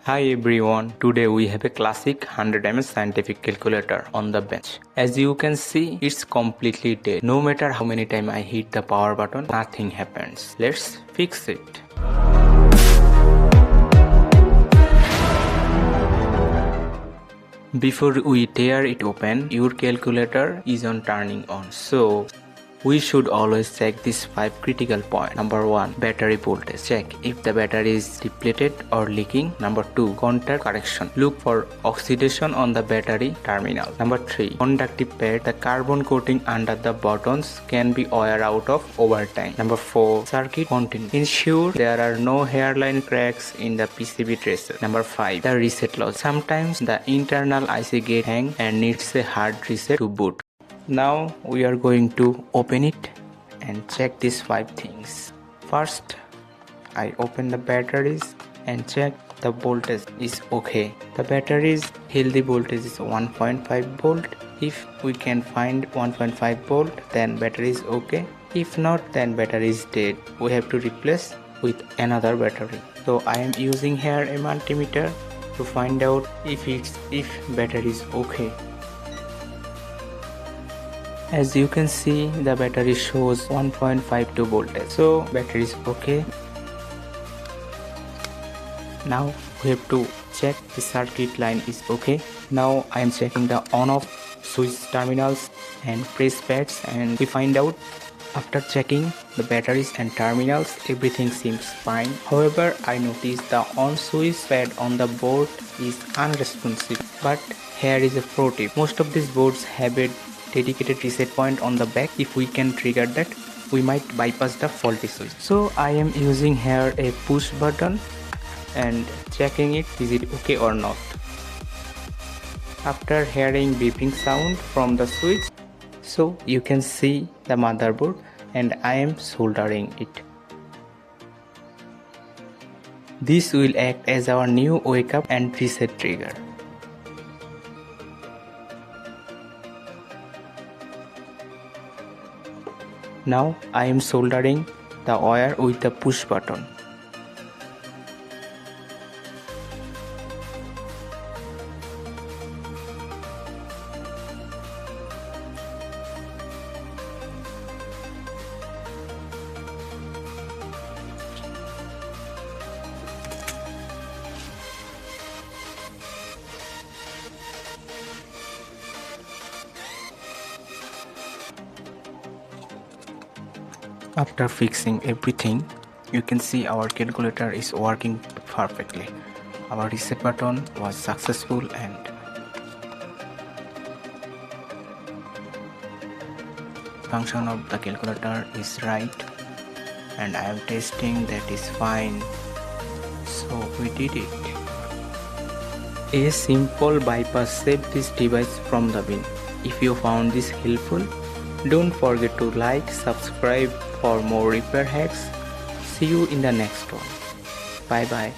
Hi everyone, today we have a classic 100 scientific calculator on the bench. As you can see, it's completely dead. No matter how many times I hit the power button, nothing happens. Let's fix it. Before we tear it open, your calculator is on turning on. So we should always check these 5 critical points. Number 1. Battery voltage. Check if the battery is depleted or leaking. Number 2. Contact correction. Look for oxidation on the battery terminal. Number 3. Conductive pad. The carbon coating under the buttons can be wear out of over time. Number 4. Circuit continuity. Ensure there are no hairline cracks in the PCB traces. Number 5. The reset loss. Sometimes the internal IC gate hang and needs a hard reset to boot. Now we are going to open it and check these 5 things. First, I open the batteries and check the voltage is okay. The battery's healthy voltage is 1.5 volt. If we can find 1.5 volt, then battery is okay. If not, then battery is dead. We have to replace with another battery. So I am using here a multimeter to find out if battery is okay. As you can see, the battery shows 1.52 voltage, so battery is okay. Now we have to check the circuit line is okay. Now I am checking the on-off switch terminals and press pads, and we find out after checking the batteries and terminals, everything seems fine. However, I noticed the on switch pad on the board is unresponsive. But here is a pro tip. Most of these boards have a dedicated reset point on the back. If we can trigger that, we might bypass the faulty switch. So I am using here a push button and checking it, is it okay or not. After hearing beeping sound from the switch, so you can see the motherboard and I am soldering it. This will act as our new wake up and reset trigger. Now I am soldering the wire with the push button. After fixing everything, you can see our calculator is working perfectly. Our reset button was successful and function of the calculator is right, and I am testing that is fine. So we did it. A simple bypass saved this device from the bin. If you found this helpful, don't forget to like, subscribe for more repair hacks. See you in the next one. Bye bye.